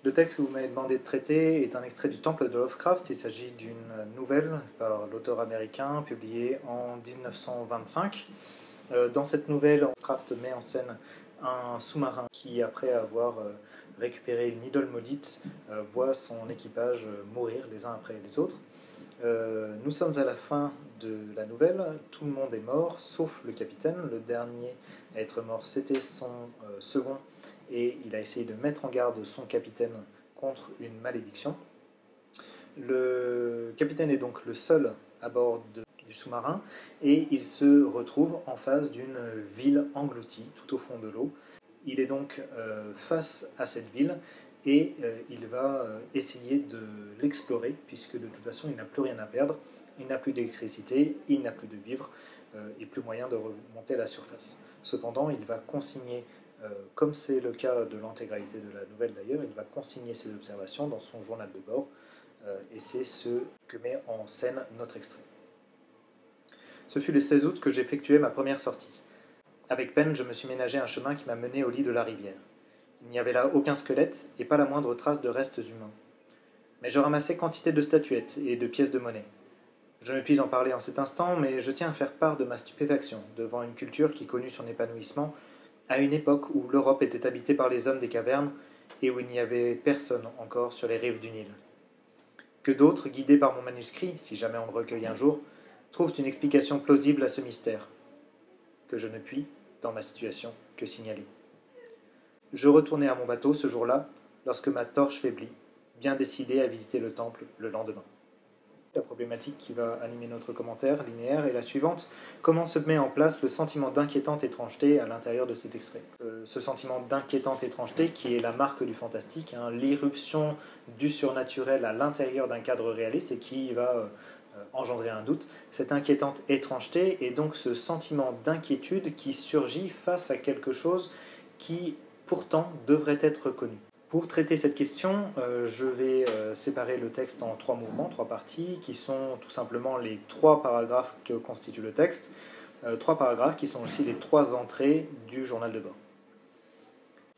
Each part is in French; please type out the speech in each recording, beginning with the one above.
Le texte que vous m'avez demandé de traiter est un extrait du Temple de Lovecraft. Il s'agit d'une nouvelle par l'auteur américain publiée en 1925. Dans cette nouvelle, Lovecraft met en scène un sous-marin qui, après avoir récupéré une idole maudite, voit son équipage mourir les uns après les autres. Nous sommes à la fin de la nouvelle, tout le monde est mort, sauf le capitaine. Le dernier à être mort, c'était son second, et il a essayé de mettre en garde son capitaine contre une malédiction. Le capitaine est donc le seul à bord du sous-marin, et il se retrouve en face d'une ville engloutie, tout au fond de l'eau. Il est donc face à cette ville, et il va essayer de l'explorer, puisque de toute façon il n'a plus rien à perdre, il n'a plus d'électricité, il n'a plus de vivres, et plus moyen de remonter à la surface. Cependant, il va consigner, comme c'est le cas de l'intégralité de la nouvelle d'ailleurs, il va consigner ses observations dans son journal de bord, et c'est ce que met en scène notre extrait. Ce fut le 16 août que j'effectuai ma première sortie. Avec peine, je me suis ménagé un chemin qui m'a mené au lit de la rivière. Il n'y avait là aucun squelette et pas la moindre trace de restes humains. Mais je ramassais quantité de statuettes et de pièces de monnaie. Je ne puis en parler en cet instant, mais je tiens à faire part de ma stupéfaction devant une culture qui connut son épanouissement à une époque où l'Europe était habitée par les hommes des cavernes et où il n'y avait personne encore sur les rives du Nil. Que d'autres, guidés par mon manuscrit, si jamais on le recueille un jour, trouvent une explication plausible à ce mystère, que je ne puis, dans ma situation, que signaler. Je retournai à mon bateau ce jour-là, lorsque ma torche faiblit, bien décidé à visiter le temple le lendemain. La problématique qui va animer notre commentaire linéaire est la suivante. Comment se met en place le sentiment d'inquiétante étrangeté à l'intérieur de cet extrait? Ce sentiment d'inquiétante étrangeté qui est la marque du fantastique, l'irruption du surnaturel à l'intérieur d'un cadre réaliste et qui va engendrer un doute. Cette inquiétante étrangeté est donc ce sentiment d'inquiétude qui surgit face à quelque chose qui pourtant devrait être connu. Pour traiter cette question, je vais séparer le texte en trois mouvements, trois parties, qui sont tout simplement les trois paragraphes que constitue le texte, trois paragraphes qui sont aussi les trois entrées du journal de bord.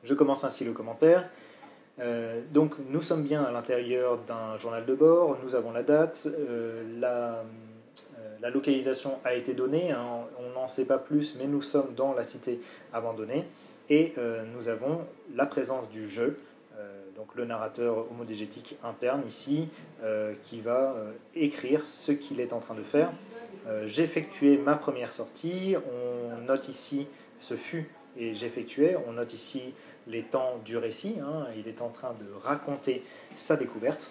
Je commence ainsi le commentaire. Donc nous sommes bien à l'intérieur d'un journal de bord, nous avons la date, la localisation a été donnée, on n'en sait pas plus, mais nous sommes dans la cité abandonnée, et nous avons la présence du jeu, donc le narrateur homodégétique interne ici, qui va écrire ce qu'il est en train de faire. J'ai effectué ma première sortie, on note ici, ce fut et j'effectuais, on note ici les temps du récit, il est en train de raconter sa découverte.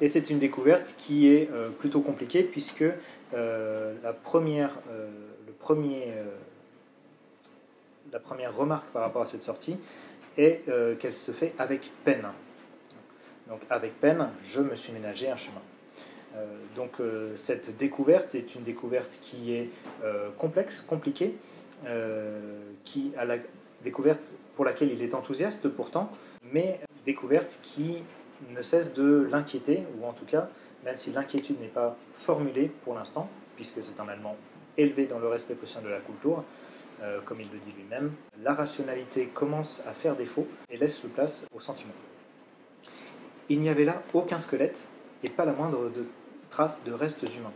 Et c'est une découverte qui est plutôt compliquée puisque la première remarque par rapport à cette sortie est qu'elle se fait avec peine. Donc avec peine, je me suis ménagé un chemin. Cette découverte est une découverte qui est complexe, compliquée, à la découverte pour laquelle il est enthousiaste pourtant, mais découverte qui ne cesse de l'inquiéter, ou en tout cas, même si l'inquiétude n'est pas formulée pour l'instant, puisque c'est un Allemand élevé dans le respect conscient de la culture, comme il le dit lui-même, la rationalité commence à faire défaut et laisse place au sentiment. Il n'y avait là aucun squelette et pas la moindre trace de restes humains.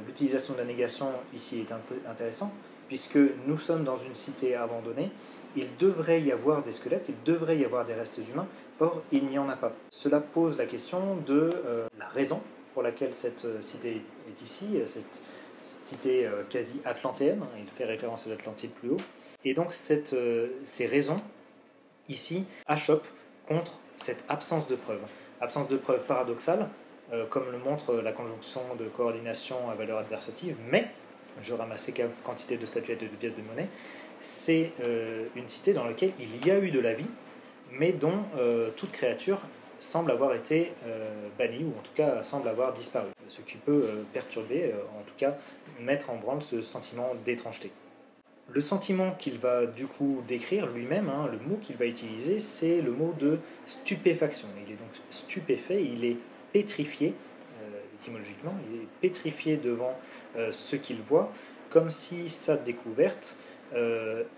L'utilisation de la négation ici est intéressante, puisque nous sommes dans une cité abandonnée, il devrait y avoir des squelettes, il devrait y avoir des restes humains, or il n'y en a pas. Cela pose la question de la raison pour laquelle cette cité est ici, cette cité quasi atlantéenne, il fait référence à l'Atlantide plus haut, et donc ces raisons ici achoppent contre cette absence de preuves paradoxale, comme le montre la conjonction de coordination à valeur adversative, mais je ramassais quantité de statuettes et de pièces de monnaie, c'est une cité dans laquelle il y a eu de la vie, mais dont toute créature semble avoir été bannie, ou en tout cas semble avoir disparu, ce qui peut perturber, en tout cas mettre en branle ce sentiment d'étrangeté. Le sentiment qu'il va du coup décrire lui-même, le mot qu'il va utiliser, c'est le mot de stupéfaction. Il est donc stupéfait, il est pétrifié, étymologiquement, il est pétrifié devant ce qu'il voit, comme si sa découverte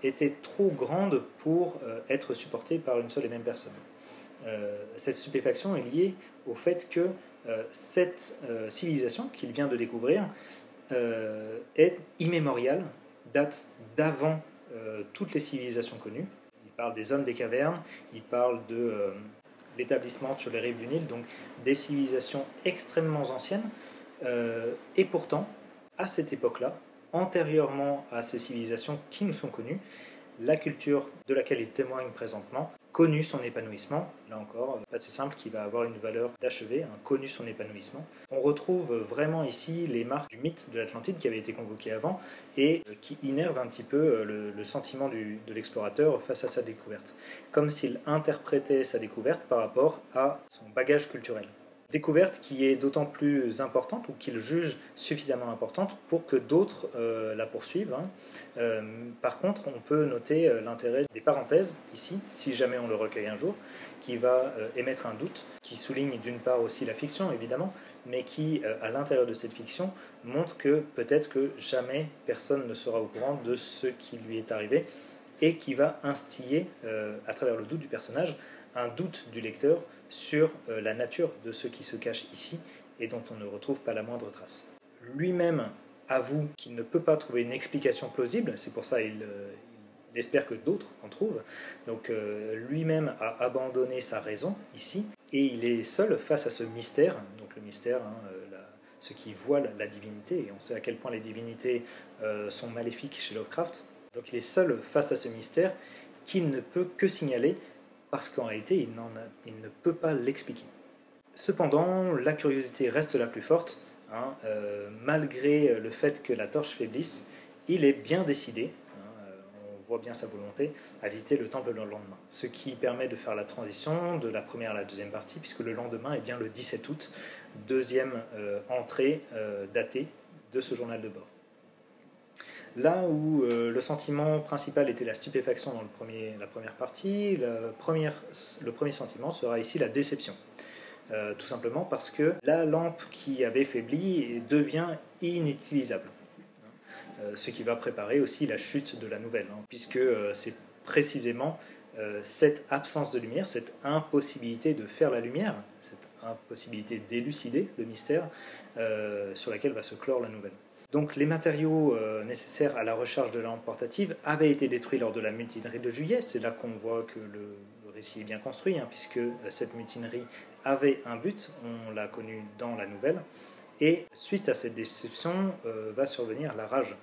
était trop grande pour être supportée par une seule et même personne. cette stupéfaction est liée au fait que cette civilisation qu'il vient de découvrir est immémoriale, date d'avant toutes les civilisations connues. Il parle des hommes des cavernes, il parle de l'établissement sur les rives du Nil, donc des civilisations extrêmement anciennes, et pourtant, à cette époque-là, antérieurement à ces civilisations qui nous sont connues, la culture de laquelle il témoigne présentement connu son épanouissement, là encore, assez simple, qui va avoir une valeur d'achevé, connu son épanouissement. On retrouve vraiment ici les marques du mythe de l'Atlantide qui avait été convoqué avant et qui innerve un petit peu le sentiment de l'explorateur face à sa découverte, comme s'il interprétait sa découverte par rapport à son bagage culturel. Découverte qui est d'autant plus importante ou qu'il juge suffisamment importante pour que d'autres la poursuivent. Par contre, on peut noter l'intérêt des parenthèses ici, si jamais on le recueille un jour, qui va émettre un doute, qui souligne d'une part aussi la fiction évidemment, mais qui, à l'intérieur de cette fiction, montre que peut-être que jamais personne ne sera au courant de ce qui lui est arrivé et qui va instiller, à travers le doute du personnage, un doute du lecteur sur la nature de ce qui se cache ici et dont on ne retrouve pas la moindre trace. Lui-même avoue qu'il ne peut pas trouver une explication plausible, c'est pour ça il espère que d'autres en trouvent. Donc lui-même a abandonné sa raison ici et il est seul face à ce mystère, donc le mystère, ce qui voile la divinité, et on sait à quel point les divinités sont maléfiques chez Lovecraft. Donc il est seul face à ce mystère qu'il ne peut que signaler parce qu'en réalité, il ne peut pas l'expliquer. Cependant, la curiosité reste la plus forte. Malgré le fait que la torche faiblisse, il est bien décidé, on voit bien sa volonté, à visiter le temple le lendemain. Ce qui permet de faire la transition de la première à la deuxième partie, puisque le lendemain est bien le 17 août, deuxième entrée datée de ce journal de bord. Là où le sentiment principal était la stupéfaction dans la première partie, le premier sentiment sera ici la déception. Tout simplement parce que la lampe qui avait faibli devient inutilisable. Ce qui va préparer aussi la chute de la nouvelle, puisque c'est précisément cette absence de lumière, cette impossibilité de faire la lumière, cette impossibilité d'élucider le mystère sur laquelle va se clore la nouvelle. Donc les matériaux nécessaires à la recharge de la lampe portative avaient été détruits lors de la mutinerie de juillet. C'est là qu'on voit que le récit est bien construit, puisque cette mutinerie avait un but, on l'a connu dans la nouvelle. Et suite à cette déception va survenir la rage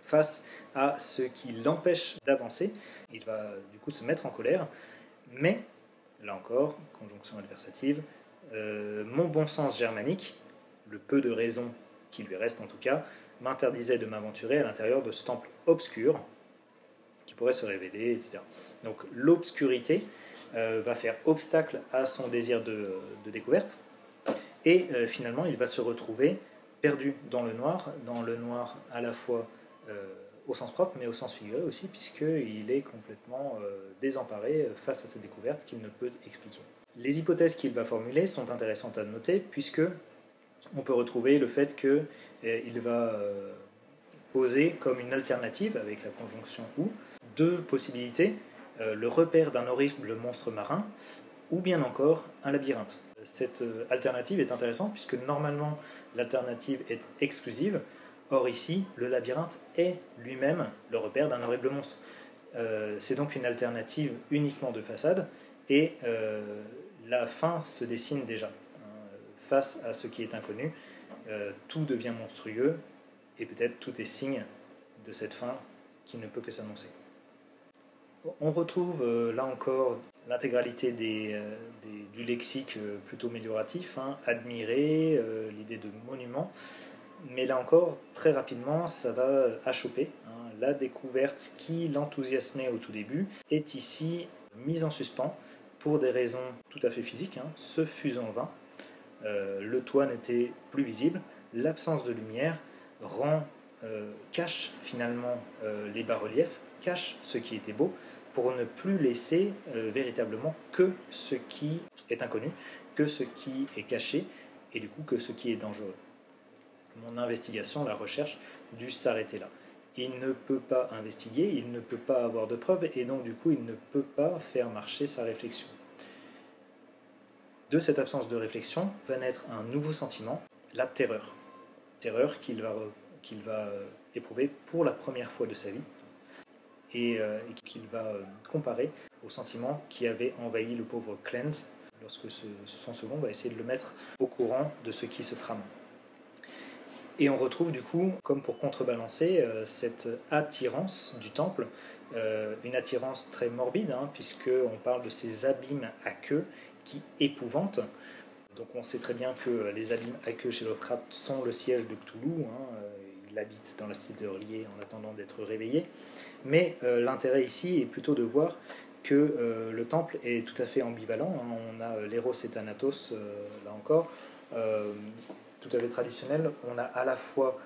face à ce qui l'empêche d'avancer. Il va du coup se mettre en colère, mais, là encore, conjonction adversative, mon bon sens germanique, le peu de raison qui lui reste en tout cas, m'interdisait de m'aventurer à l'intérieur de ce temple obscur qui pourrait se révéler, etc. Donc l'obscurité va faire obstacle à son désir de découverte, et finalement il va se retrouver perdu dans le noir à la fois au sens propre mais au sens figuré aussi, puisqu'il est complètement désemparé face à cette découverte qu'il ne peut expliquer. Les hypothèses qu'il va formuler sont intéressantes à noter, puisque on peut retrouver le fait qu'il va poser comme une alternative, avec la conjonction « ou », deux possibilités, le repère d'un horrible monstre marin, ou bien encore un labyrinthe. Cette alternative est intéressante, puisque normalement l'alternative est exclusive, or ici, le labyrinthe est lui-même le repère d'un horrible monstre. C'est donc une alternative uniquement de façade, et la fin se dessine déjà. Face à ce qui est inconnu, tout devient monstrueux, et peut-être tout est signe de cette fin qui ne peut que s'annoncer. On retrouve là encore l'intégralité du lexique plutôt amélioratif, admirer, l'idée de monument, mais là encore, très rapidement, ça va achoper. La découverte qui l'enthousiasmait au tout début est ici mise en suspens pour des raisons tout à fait physiques, ce fut en vain. Le toit n'était plus visible, l'absence de lumière cache finalement les bas-reliefs, cache ce qui était beau, pour ne plus laisser véritablement que ce qui est inconnu, que ce qui est caché, et du coup que ce qui est dangereux. Mon investigation, la recherche, dut s'arrêter là. Il ne peut pas investiguer, il ne peut pas avoir de preuves, et donc du coup il ne peut pas faire marcher sa réflexion. De cette absence de réflexion va naître un nouveau sentiment, la terreur. Terreur qu'il va éprouver pour la première fois de sa vie et qu'il va comparer au sentiment qui avait envahi le pauvre Clance lorsque son second va essayer de le mettre au courant de ce qui se trame. Et on retrouve du coup, comme pour contrebalancer, cette attirance du temple, une attirance très morbide, puisqu'on parle de ces abîmes à queue qui épouvantent. Donc on sait très bien que les abîmes à queue chez Lovecraft sont le siège de Cthulhu, il habite dans la cité d'Orlier en attendant d'être réveillé. Mais l'intérêt ici est plutôt de voir que le temple est tout à fait ambivalent. On a l'Eros et Thanatos, là encore, tout à fait traditionnel. On a à la fois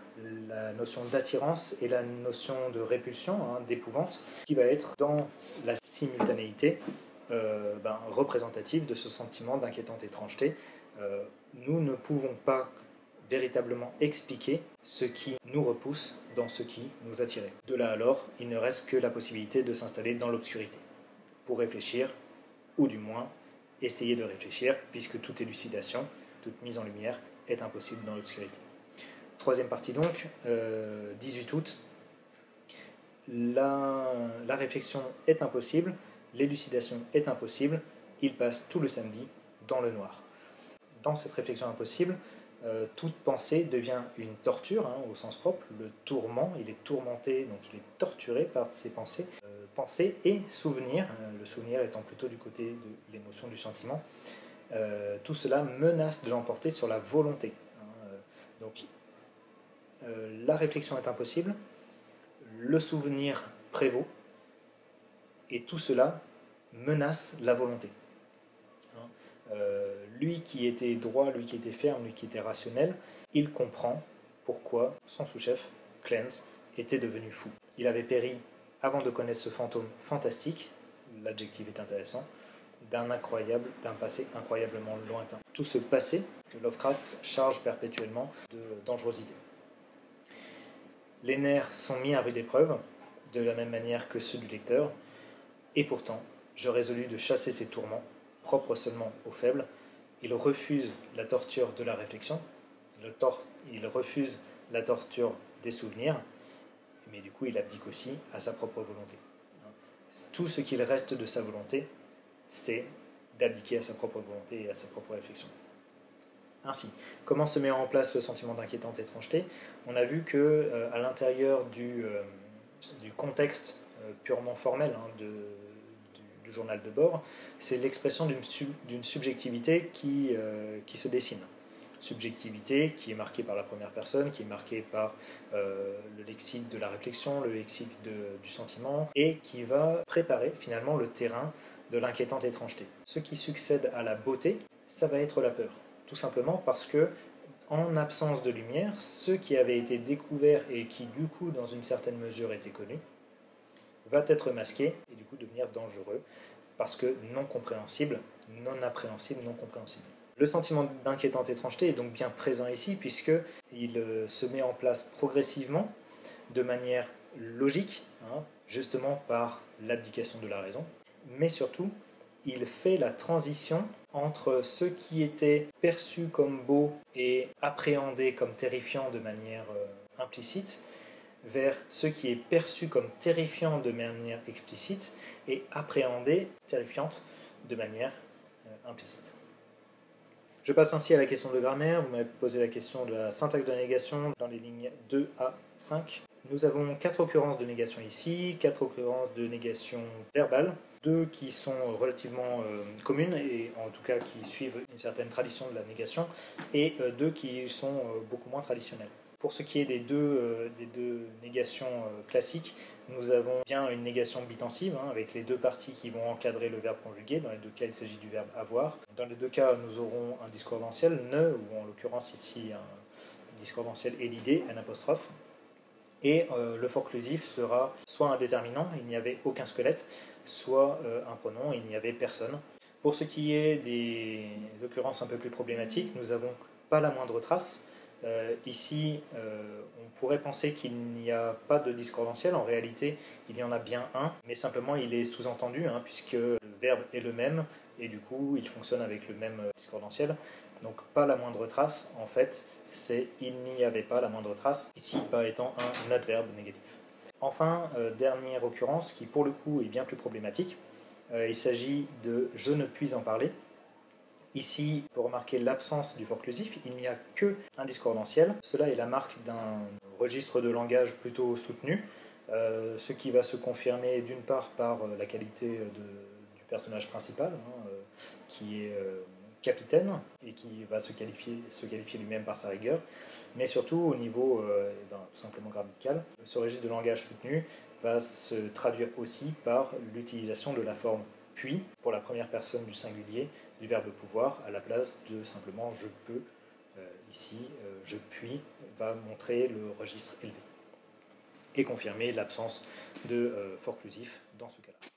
la notion d'attirance et la notion de répulsion, d'épouvante, qui va être dans la simultanéité représentative de ce sentiment d'inquiétante étrangeté. Nous ne pouvons pas véritablement expliquer ce qui nous repousse dans ce qui nous attirait. De là alors, il ne reste que la possibilité de s'installer dans l'obscurité pour réfléchir, ou du moins essayer de réfléchir, puisque toute élucidation, toute mise en lumière est impossible dans l'obscurité. Troisième partie donc, 18 août, la réflexion est impossible, l'élucidation est impossible, il passe tout le samedi dans le noir. Dans cette réflexion impossible, toute pensée devient une torture, au sens propre, le tourment, il est tourmenté, donc il est torturé par ses pensées. Pensée et souvenir, le souvenir étant plutôt du côté de l'émotion, du sentiment, tout cela menace de l'emporter sur la volonté. Donc la réflexion est impossible, le souvenir prévaut, et tout cela menace la volonté. Lui qui était droit, lui qui était ferme, lui qui était rationnel, il comprend pourquoi son sous-chef, Clance, était devenu fou. Il avait péri avant de connaître ce fantôme fantastique, l'adjectif est intéressant, d'un passé incroyablement lointain. Tout ce passé que Lovecraft charge perpétuellement de dangerosité. Les nerfs sont mis à rude épreuve, de la même manière que ceux du lecteur, et pourtant, je résolus de chasser ces tourments, propres seulement aux faibles. Il refuse la torture de la réflexion, il refuse la torture des souvenirs, mais du coup il abdique aussi à sa propre volonté. Tout ce qu'il reste de sa volonté, c'est d'abdiquer à sa propre volonté et à sa propre réflexion. Ainsi, comment se met en place le sentiment d'inquiétante étrangeté? On a vu que à l'intérieur du contexte purement formel du journal de bord, c'est l'expression d'une subjectivité qui se dessine. Subjectivité qui est marquée par la première personne, qui est marquée par le lexique de la réflexion, le lexique du sentiment, et qui va préparer finalement le terrain de l'inquiétante étrangeté. Ce qui succède à la beauté, ça va être la peur. Tout simplement parce que, en absence de lumière, ce qui avait été découvert et qui du coup dans une certaine mesure était connu, va être masqué et du coup devenir dangereux parce que non compréhensible, non appréhensible, non compréhensible. Le sentiment d'inquiétante étrangeté est donc bien présent ici puisqu'il se met en place progressivement de manière logique, justement par l'abdication de la raison, mais surtout il fait la transition entre ce qui était perçu comme beau et appréhendé comme terrifiant de manière implicite vers ce qui est perçu comme terrifiant de manière explicite et appréhendé, terrifiante, de manière implicite. Je passe ainsi à la question de grammaire. Vous m'avez posé la question de la syntaxe de la négation dans les lignes 2 à 5. Nous avons 4 occurrences de négation ici, 4 occurrences de négation verbale, 2 qui sont relativement communes, et en tout cas qui suivent une certaine tradition de la négation, et 2 qui sont beaucoup moins traditionnelles. Pour ce qui est des deux négations classiques, nous avons bien une négation bitensive, avec les deux parties qui vont encadrer le verbe conjugué. Dans les deux cas, il s'agit du verbe avoir. Dans les deux cas, nous aurons un discordantiel, ne, ou en l'occurrence ici un discordantiel élidé, un apostrophe. Et le forclusif sera soit un déterminant, il n'y avait aucun squelette, soit un pronom, il n'y avait personne. Pour ce qui est des occurrences un peu plus problématiques, nous n'avons pas la moindre trace. Ici, on pourrait penser qu'il n'y a pas de discordantiel. En réalité, il y en a bien un, mais simplement il est sous-entendu, puisque le verbe est le même, et du coup il fonctionne avec le même discordantiel. Donc pas la moindre trace, en fait, c'est il n'y avait pas la moindre trace, ici pas étant un adverbe négatif. Enfin, dernière occurrence qui pour le coup est bien plus problématique, il s'agit de je ne puis en parler. Ici, pour remarquer l'absence du forclusif, il n'y a qu'un discordantiel. Cela est la marque d'un registre de langage plutôt soutenu, ce qui va se confirmer d'une part par la qualité du personnage principal, qui est capitaine et qui va se qualifier lui-même par sa rigueur, mais surtout au niveau tout simplement grammatical. Ce registre de langage soutenu va se traduire aussi par l'utilisation de la forme puis pour la première personne du singulier du verbe pouvoir à la place de simplement je peux. Ici, je puis va montrer le registre élevé et confirmer l'absence de forclusif dans ce cas-là.